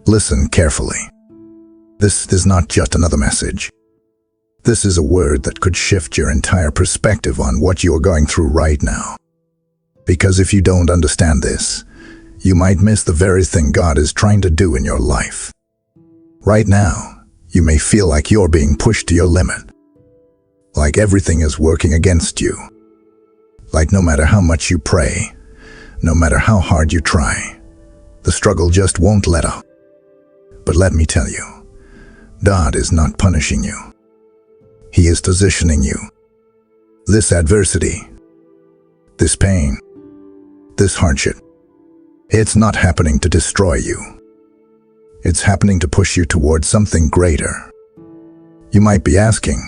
Listen carefully. This is not just another message. This is a word that could shift your entire perspective on what you are going through right now. Because if you don't understand this, you might miss the very thing God is trying to do in your life. Right now, you may feel like you're being pushed to your limit. Like everything is working against you. Like no matter how much you pray, no matter how hard you try, the struggle just won't let up. But let me tell you, God is not punishing you. He is positioning you. This adversity, this pain, this hardship, it's not happening to destroy you. It's happening to push you towards something greater. You might be asking,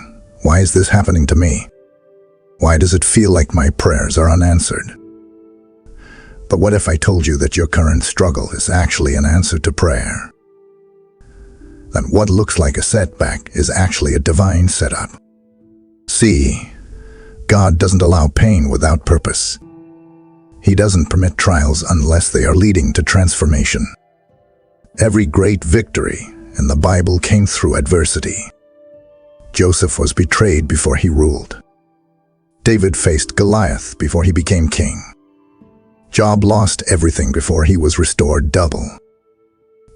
why is this happening to me? Why does it feel like my prayers are unanswered? But what if I told you that your current struggle is actually an answer to prayer? That what looks like a setback is actually a divine setup. See, God doesn't allow pain without purpose. He doesn't permit trials unless they are leading to transformation. Every great victory in the Bible came through adversity. Joseph was betrayed before he ruled. David faced Goliath before he became king. Job lost everything before he was restored double.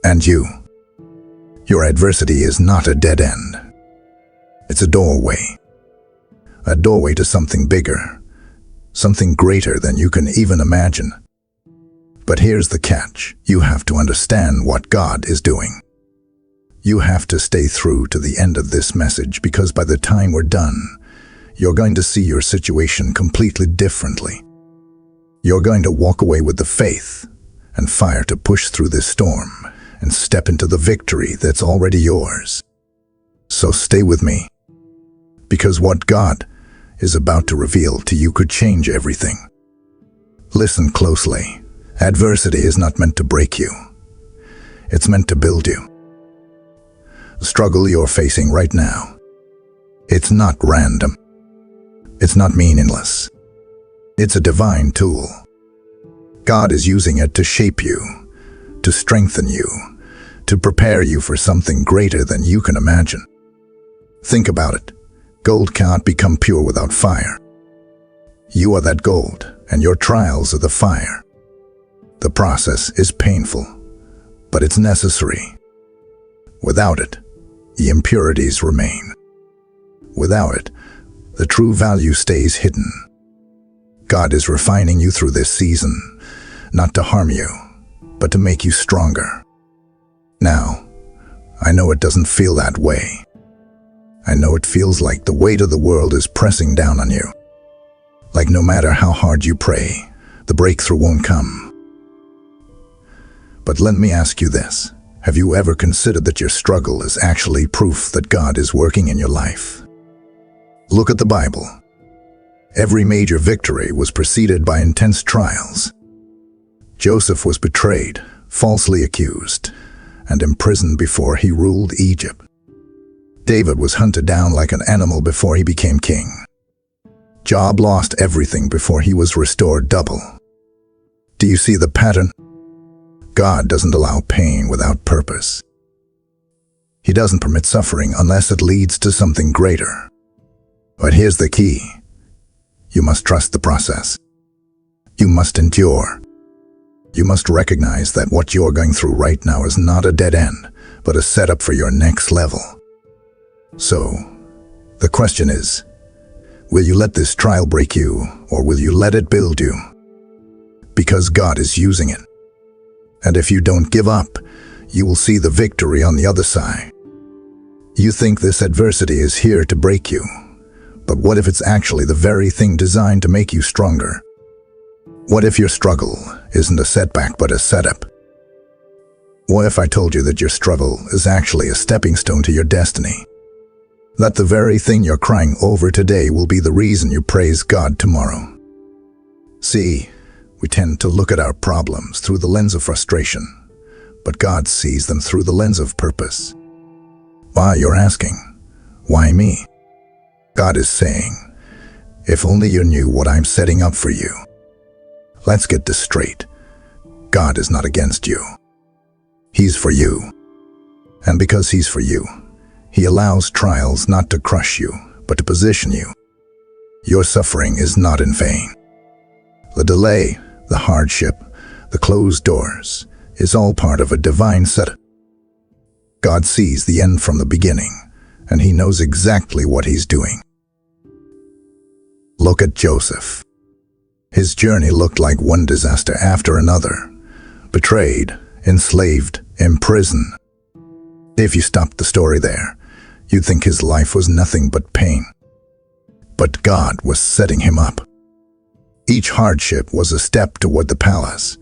And you? Your adversity is not a dead end. It's a doorway. A doorway to something bigger. Something greater than you can even imagine. But here's the catch. You have to understand what God is doing. You have to stay through to the end of this message, because by the time we're done, you're going to see your situation completely differently. You're going to walk away with the faith and fire to push through this storm and step into the victory that's already yours. So stay with me, because what God is about to reveal to you could change everything. Listen closely. Adversity is not meant to break you. It's meant to build you. The struggle you're facing right now, it's not random. It's not meaningless. It's a divine tool. God is using it to shape you, to strengthen you, to prepare you for something greater than you can imagine. Think about it. Gold cannot become pure without fire. You are that gold, and your trials are the fire. The process is painful, but it's necessary. Without it, the impurities remain. Without it, the true value stays hidden. God is refining you through this season, not to harm you, but to make you stronger. Now, I know it doesn't feel that way. I know it feels like the weight of the world is pressing down on you. Like no matter how hard you pray, the breakthrough won't come. But let me ask you this. Have you ever considered that your struggle is actually proof that God is working in your life? Look at the Bible. Every major victory was preceded by intense trials. Joseph was betrayed, falsely accused, and imprisoned before he ruled Egypt. David was hunted down like an animal before he became king. Job lost everything before he was restored double. Do you see the pattern? God doesn't allow pain without purpose. He doesn't permit suffering unless it leads to something greater. But here's the key. You must trust the process. You must endure. You must recognize that what you're going through right now is not a dead end, but a setup for your next level. So, the question is, will you let this trial break you, or will you let it build you? Because God is using it. And if you don't give up, you will see the victory on the other side. You think this adversity is here to break you, but what if it's actually the very thing designed to make you stronger? What if your struggle isn't a setback but a setup? What if I told you that your struggle is actually a stepping stone to your destiny? That the very thing you're crying over today will be the reason you praise God tomorrow. See, we tend to look at our problems through the lens of frustration, but God sees them through the lens of purpose. Why, you're asking, why me? God is saying, if only you knew what I'm setting up for you. Let's get this straight. God is not against you. He's for you. And because He's for you, He allows trials not to crush you, but to position you. Your suffering is not in vain. The delay, the hardship, the closed doors is all part of a divine setup. God sees the end from the beginning, and He knows exactly what He's doing. Look at Joseph. His journey looked like one disaster after another. Betrayed, enslaved, imprisoned. If you stopped the story there, you'd think his life was nothing but pain. But God was setting him up. Each hardship was a step toward the palace,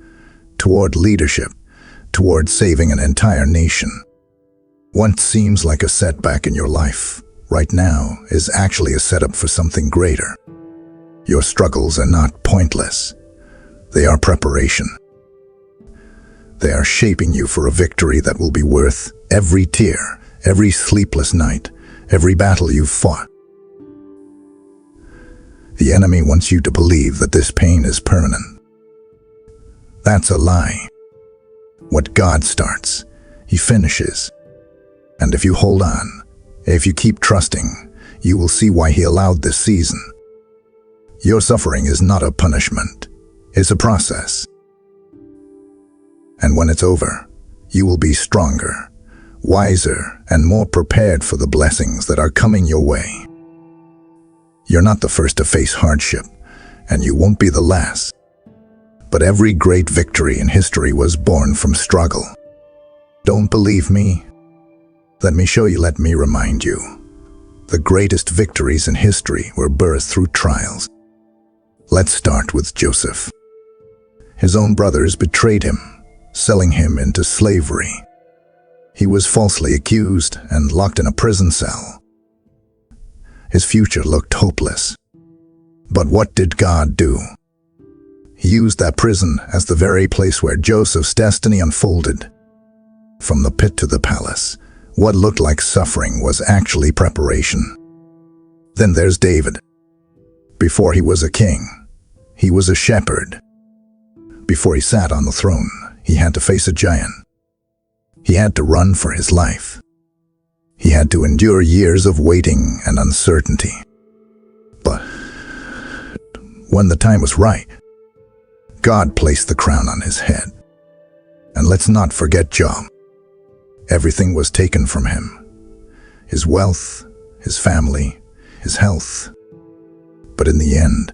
toward leadership, toward saving an entire nation. What seems like a setback in your life right now is actually a setup for something greater. Your struggles are not pointless. They are preparation. They are shaping you for a victory that will be worth every tear, every sleepless night, every battle you've fought. The enemy wants you to believe that this pain is permanent. That's a lie. What God starts, He finishes. And if you hold on, if you keep trusting, you will see why He allowed this season. Your suffering is not a punishment. It's a process. And when it's over, you will be stronger, wiser, and more prepared for the blessings that are coming your way. You're not the first to face hardship, and you won't be the last. But every great victory in history was born from struggle. Don't believe me? Let me show you, let me remind you. The greatest victories in history were birthed through trials. Let's start with Joseph. His own brothers betrayed him, selling him into slavery. He was falsely accused and locked in a prison cell. His future looked hopeless. But what did God do? He used that prison as the very place where Joseph's destiny unfolded. From the pit to the palace, what looked like suffering was actually preparation. Then there's David. Before he was a king, he was a shepherd. Before he sat on the throne, he had to face a giant. He had to run for his life. He had to endure years of waiting and uncertainty. But when the time was right, God placed the crown on his head. And let's not forget Job. Everything was taken from him. His wealth, his family, his health. But in the end,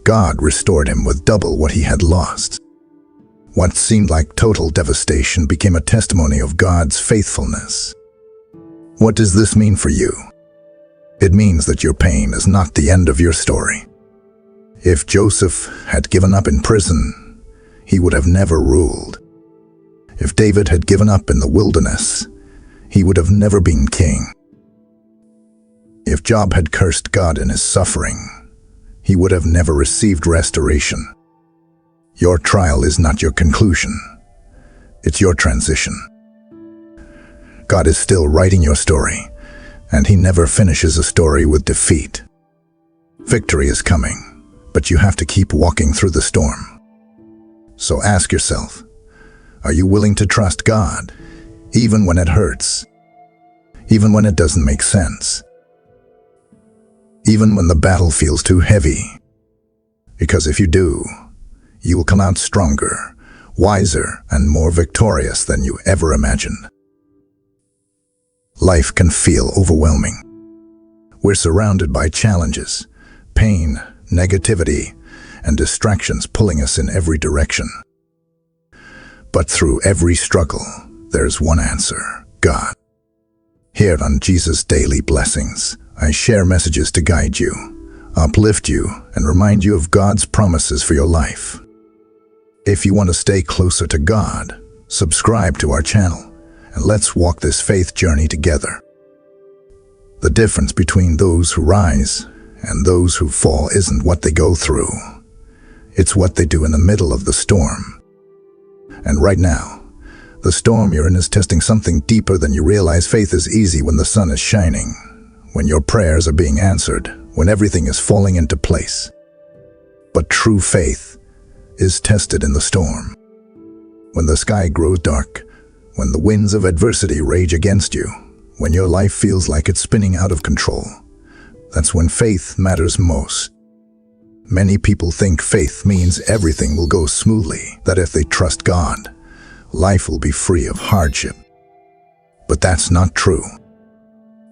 God restored him with double what he had lost. What seemed like total devastation became a testimony of God's faithfulness. What does this mean for you? It means that your pain is not the end of your story. If Joseph had given up in prison, he would have never ruled. If David had given up in the wilderness, he would have never been king. If Job had cursed God in his suffering, he would have never received restoration. Your trial is not your conclusion. It's your transition. God is still writing your story, and He never finishes a story with defeat. Victory is coming, but you have to keep walking through the storm. So ask yourself, are you willing to trust God, even when it hurts? Even when it doesn't make sense? Even when the battle feels too heavy? Because if you do, you will come out stronger, wiser, and more victorious than you ever imagined. Life can feel overwhelming. We're surrounded by challenges, pain, negativity, and distractions pulling us in every direction. But through every struggle, there's one answer: God. Here on Jesus Daily Blessings, I share messages to guide you, uplift you, and remind you of God's promises for your life. If you want to stay closer to God, subscribe to our channel, and let's walk this faith journey together. The difference between those who rise and those who fall isn't what they go through. It's what they do in the middle of the storm. And right now, the storm you're in is testing something deeper than you realize. Faith is easy when the sun is shining, when your prayers are being answered, when everything is falling into place. But true faith is tested in the storm. When the sky grows dark, When the winds of adversity rage against you, when your life feels like it's spinning out of control, that's when faith matters most. Many people think faith means everything will go smoothly, that if they trust God, life will be free of hardship. But that's not true.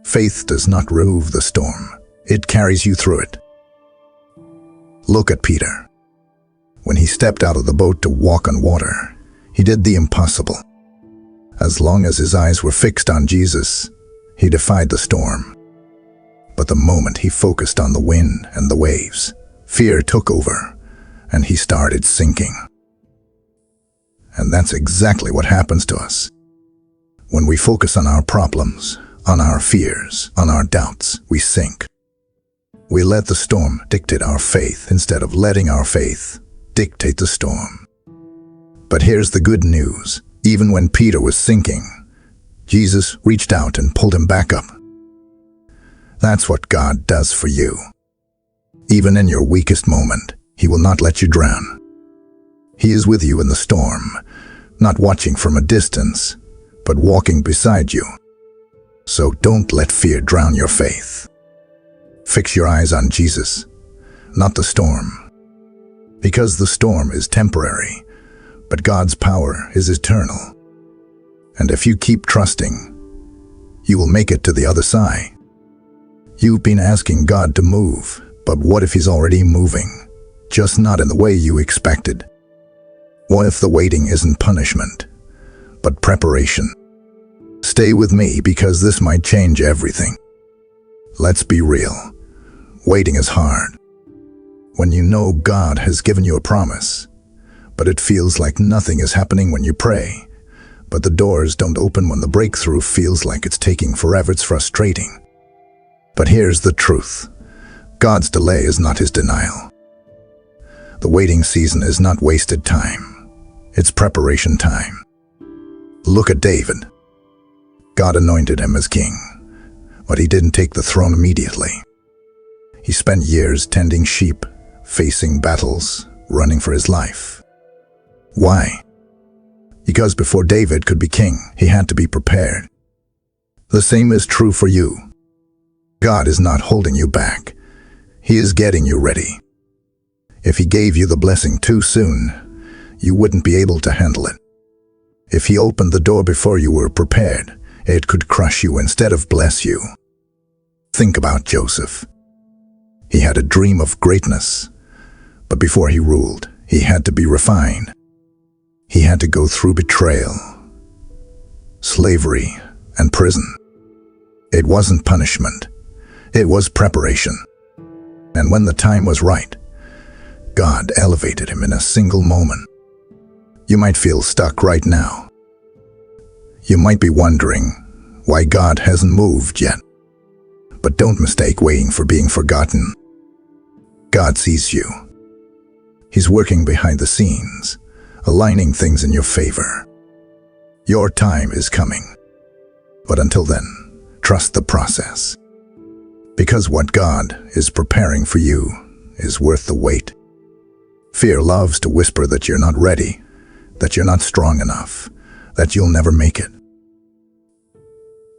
Faith does not remove the storm. It carries you through it. Look at Peter. When he stepped out of the boat to walk on water, he did the impossible. As long as his eyes were fixed on Jesus, he defied the storm. But the moment he focused on the wind and the waves, fear took over, and he started sinking. And that's exactly what happens to us. When we focus on our problems, on our fears, on our doubts, we sink. We let the storm dictate our faith instead of letting our faith dictate the storm. But here's the good news. Even when Peter was sinking, Jesus reached out and pulled him back up. That's what God does for you. Even in your weakest moment, He will not let you drown. He is with you in the storm, not watching from a distance, but walking beside you. So don't let fear drown your faith. Fix your eyes on Jesus, not the storm. Because the storm is temporary, but God's power is eternal. And if you keep trusting, you will make it to the other side. You've been asking God to move, but what if He's already moving, just not in the way you expected? What if the waiting isn't punishment, but preparation? Stay with me because this might change everything. Let's be real. Waiting is hard. When you know God has given you a promise, but it feels like nothing is happening when you pray, but the doors don't open when the breakthrough feels like it's taking forever, it's frustrating. But here's the truth. God's delay is not His denial. The waiting season is not wasted time. It's preparation time. Look at David. God anointed him as king, but he didn't take the throne immediately. He spent years tending sheep, facing battles, running for his life. Why? Because before David could be king, he had to be prepared. The same is true for you. God is not holding you back. He is getting you ready. If He gave you the blessing too soon, you wouldn't be able to handle it. If He opened the door before you were prepared, it could crush you instead of bless you. Think about Joseph. He had a dream of greatness, but before he ruled, he had to be refined. He had to go through betrayal, slavery, and prison. It wasn't punishment. It was preparation. And when the time was right, God elevated him in a single moment. You might feel stuck right now. You might be wondering why God hasn't moved yet. But don't mistake waiting for being forgotten. God sees you. He's working behind the scenes, aligning things in your favor. Your time is coming. But until then, trust the process. Because what God is preparing for you is worth the wait. Fear loves to whisper that you're not ready, that you're not strong enough, that you'll never make it.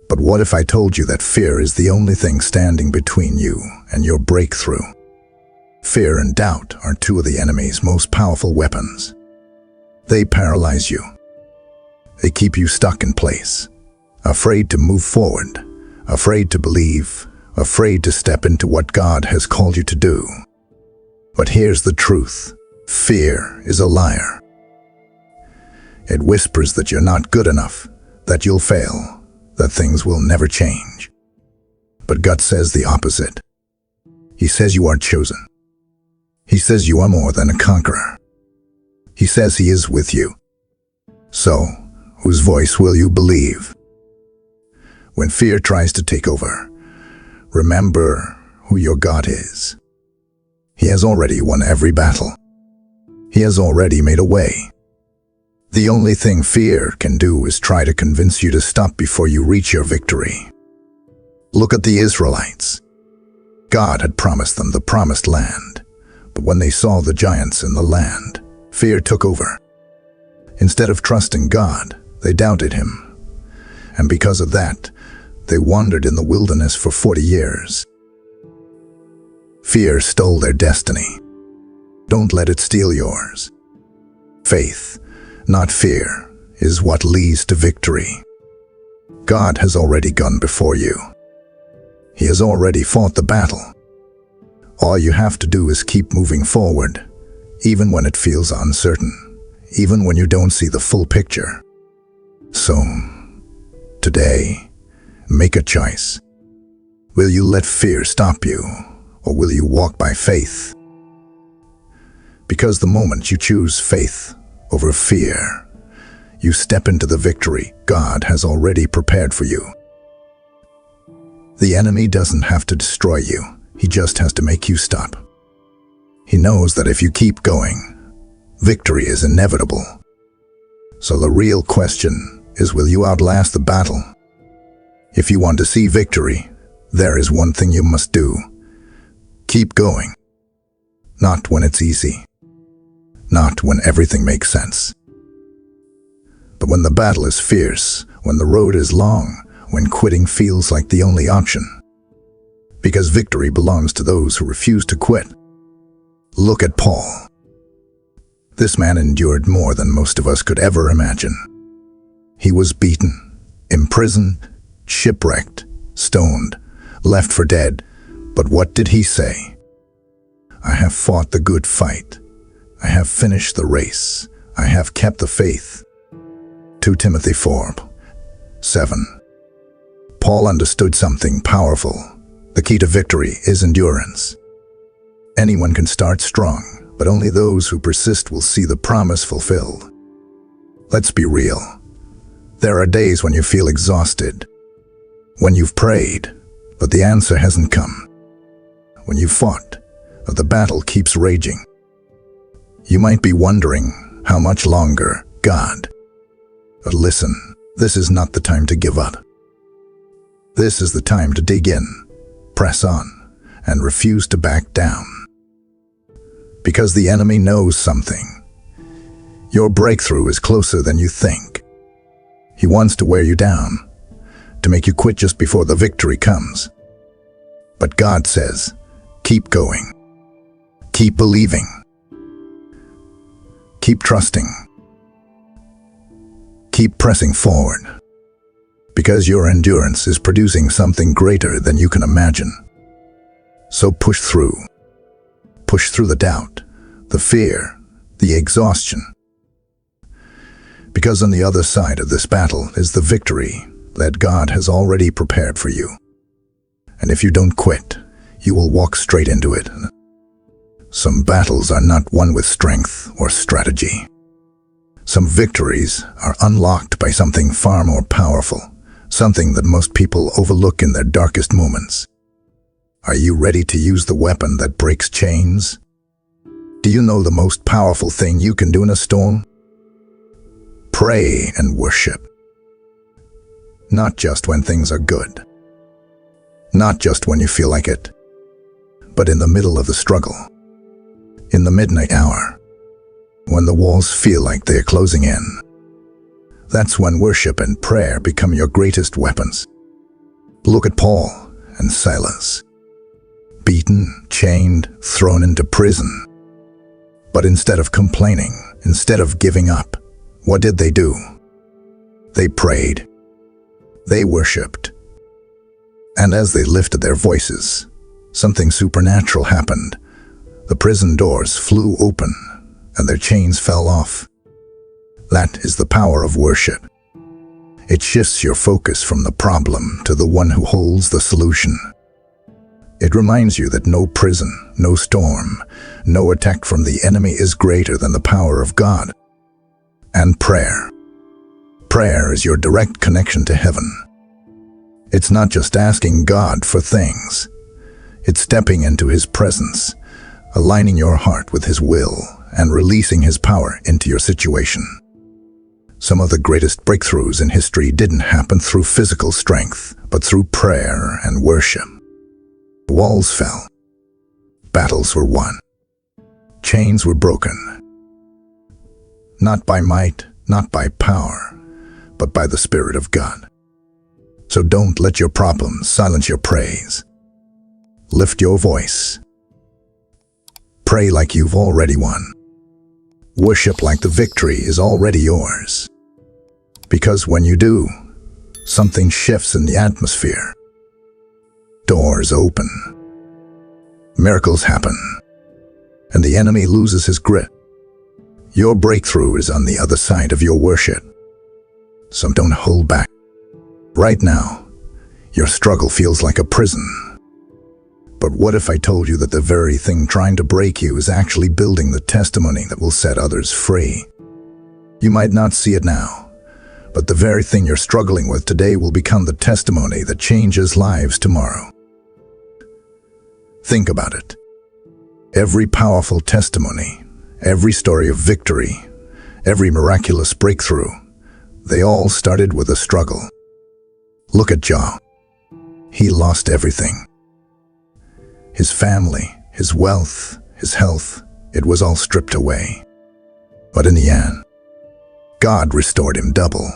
But what if I told you that fear is the only thing standing between you and your breakthrough? Fear and doubt are two of the enemy's most powerful weapons. They paralyze you. They keep you stuck in place, afraid to move forward, afraid to believe, afraid to step into what God has called you to do. But here's the truth. Fear is a liar. It whispers that you're not good enough, that you'll fail, that things will never change. But God says the opposite. He says you are chosen. He says you are more than a conqueror. He says He is with you. So, whose voice will you believe? When fear tries to take over, remember who your God is. He has already won every battle. He has already made a way. The only thing fear can do is try to convince you to stop before you reach your victory. Look at the Israelites. God had promised them the promised land, but when they saw the giants in the land, fear took over. Instead of trusting God, They doubted him, and because of that, they wandered in the wilderness for 40 years. Fear stole their destiny. Don't let it steal yours. Faith, not fear, is what leads to victory. God has already gone before you. He has already fought the battle. All you have to do is keep moving forward, even when it feels uncertain, even when you don't see the full picture. So, today, make a choice. Will you let fear stop you, or will you walk by faith? Because the moment you choose faith over fear, you step into the victory God has already prepared for you. The enemy doesn't have to destroy you. He just has to make you stop. He knows that if you keep going, victory is inevitable. So the real question is, will you outlast the battle? If you want to see victory, there is one thing you must do. Keep going. Not when it's easy. Not when everything makes sense. But when the battle is fierce, when the road is long, when quitting feels like the only option. Because victory belongs to those who refuse to quit. Look at Paul. This man endured more than most of us could ever imagine. He was beaten, imprisoned, shipwrecked, stoned, left for dead. But what did he say? I have fought the good fight. I have finished the race. I have kept the faith. 2 Timothy 4:7. Paul understood something powerful. The key to victory is endurance. Anyone can start strong, but only those who persist will see the promise fulfilled. Let's be real. There are days when you feel exhausted. When you've prayed, but the answer hasn't come. When you've fought, but the battle keeps raging. You might be wondering, how much longer, God? But listen, this is not the time to give up. This is the time to dig in, press on, and refuse to back down. Because the enemy knows something. Your breakthrough is closer than you think. He wants to wear you down, to make you quit just before the victory comes. But God says, keep going. Keep believing. Keep trusting. Keep pressing forward. Because your endurance is producing something greater than you can imagine. So push through. Push through the doubt, the fear, the exhaustion. Because on the other side of this battle is the victory that God has already prepared for you. And if you don't quit, you will walk straight into it. Some battles are not won with strength or strategy. Some victories are unlocked by something far more powerful, something that most people overlook in their darkest moments. Are you ready to use the weapon that breaks chains? Do you know the most powerful thing you can do in a storm? Pray and worship. Not just when things are good. Not just when you feel like it, but in the middle of the struggle. In the midnight hour, when the walls feel like they're closing in. That's when worship and prayer become your greatest weapons. Look at Paul and Silas. Beaten, chained, thrown into prison. But instead of complaining, instead of giving up, what did they do? They prayed. They worshiped. And as they lifted their voices, something supernatural happened. The prison doors flew open, and their chains fell off. That is the power of worship. It shifts your focus from the problem to the one who holds the solution. It reminds you that no prison, no storm, no attack from the enemy is greater than the power of God. And prayer. Prayer is your direct connection to heaven. It's not just asking God for things. It's stepping into His presence, aligning your heart with His will, and releasing His power into your situation. Some of the greatest breakthroughs in history didn't happen through physical strength, but through prayer and worship. Walls fell. Battles were won. Chains were broken. Not by might, not by power, but by the Spirit of God. So don't let your problems silence your praise. Lift your voice. Pray like you've already won. Worship like the victory is already yours. Because when you do, something shifts in the atmosphere. Doors open. Miracles happen. And the enemy loses his grip. Your breakthrough is on the other side of your worship. So don't hold back. Right now, your struggle feels like a prison. But what if I told you that the very thing trying to break you is actually building the testimony that will set others free? You might not see it now, but the very thing you're struggling with today will become the testimony that changes lives tomorrow. Think about it. Every powerful testimony, every story of victory, every miraculous breakthrough, they all started with a struggle. Look at Job. He lost everything. His family, his wealth, his health, it was all stripped away. But in the end, God restored him double.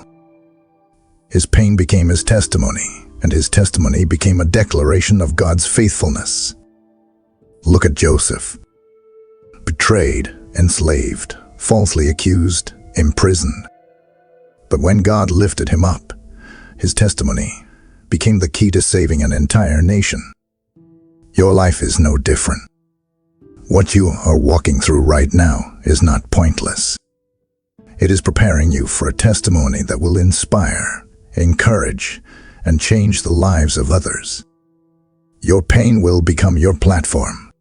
His pain became his testimony, and his testimony became a declaration of God's faithfulness. Look at Joseph. Betrayed, enslaved, falsely accused, imprisoned. But when God lifted him up, his testimony became the key to saving an entire nation. Your life is no different. What you are walking through right now is not pointless. It is preparing you for a testimony that will inspire, encourage, and change the lives of others. Your pain will become your platform.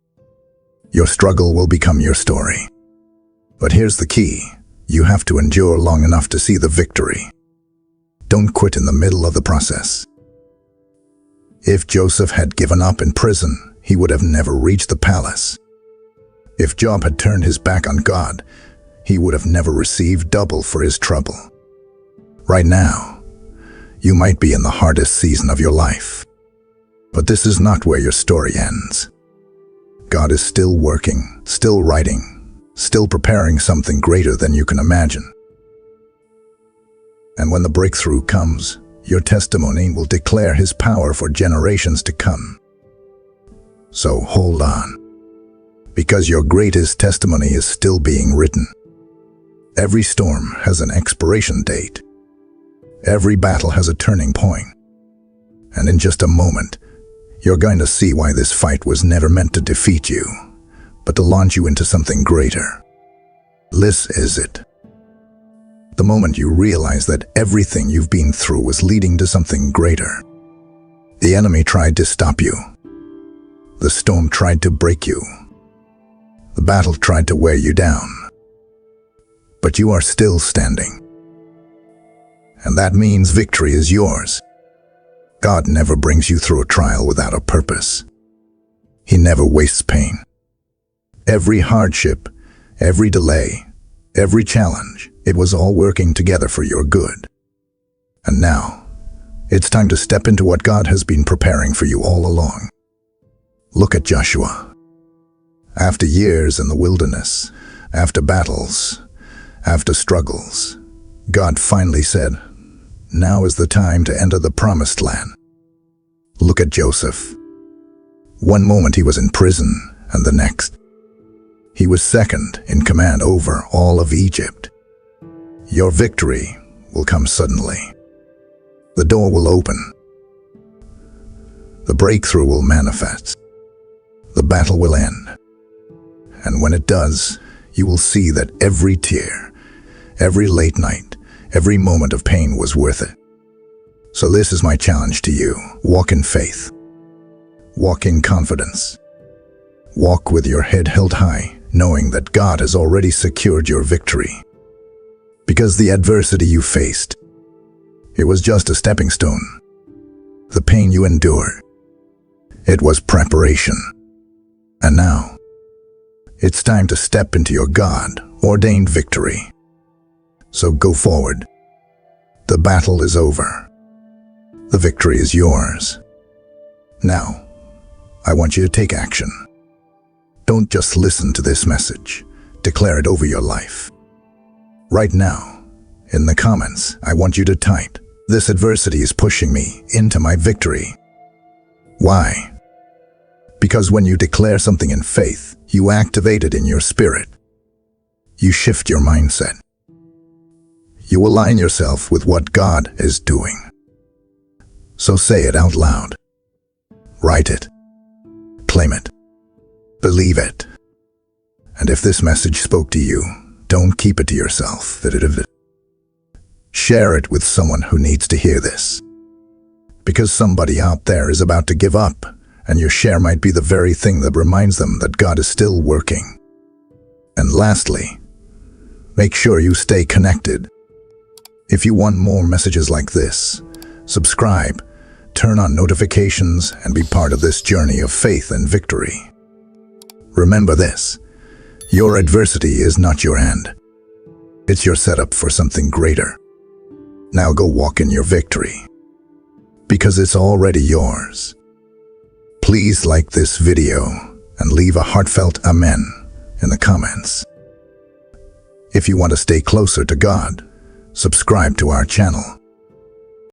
Your struggle will become your story. But here's the key. You have to endure long enough to see the victory. Don't quit in the middle of the process. If Joseph had given up in prison, he would have never reached the palace. If Job had turned his back on God, he would have never received double for his trouble. Right now, you might be in the hardest season of your life. But this is not where your story ends. God is still working, still writing, still preparing something greater than you can imagine. And when the breakthrough comes, your testimony will declare His power for generations to come. So hold on, because your greatest testimony is still being written. Every storm has an expiration date. Every battle has a turning point. And in just a moment, you're going to see why this fight was never meant to defeat you, but to launch you into something greater. This is it. The moment you realize that everything you've been through was leading to something greater. The enemy tried to stop you. The storm tried to break you. The battle tried to wear you down. But you are still standing. And that means victory is yours. God never brings you through a trial without a purpose. He never wastes pain. Every hardship, every delay, every challenge, it was all working together for your good. And now, it's time to step into what God has been preparing for you all along. Look at Joshua. After years in the wilderness, after battles, after struggles, God finally said, "Now is the time to enter the promised land." Look at Joseph. One moment he was in prison, and the next, he was second in command over all of Egypt. Your victory will come suddenly. The door will open. The breakthrough will manifest. The battle will end. And when it does, you will see that every tear, every late night, every moment of pain was worth it. So this is my challenge to you. Walk in faith. Walk in confidence. Walk with your head held high, knowing that God has already secured your victory. Because the adversity you faced, it was just a stepping stone. The pain you endured, it was preparation. And now, it's time to step into your God-ordained victory. So go forward. The battle is over. The victory is yours. Now, I want you to take action. Don't just listen to this message. Declare it over your life. Right now, In the comments, I want you to type, "This adversity is pushing me into my victory." Why? Because when you declare something in faith, you activate it in your spirit. You shift your mindset. You align yourself with what God is doing. So say it out loud. Write it. Claim it. Believe it. And if this message spoke to you, don't keep it to yourself. Share it with someone who needs to hear this. Because somebody out there is about to give up, and your share might be the very thing that reminds them that God is still working. And lastly, make sure you stay connected. If you want more messages like this, subscribe, turn on notifications, and be part of this journey of faith and victory. Remember this, your adversity is not your end. It's your setup for something greater. Now go walk in your victory, because it's already yours. Please like this video and leave a heartfelt amen in the comments. If you want to stay closer to God, subscribe to our channel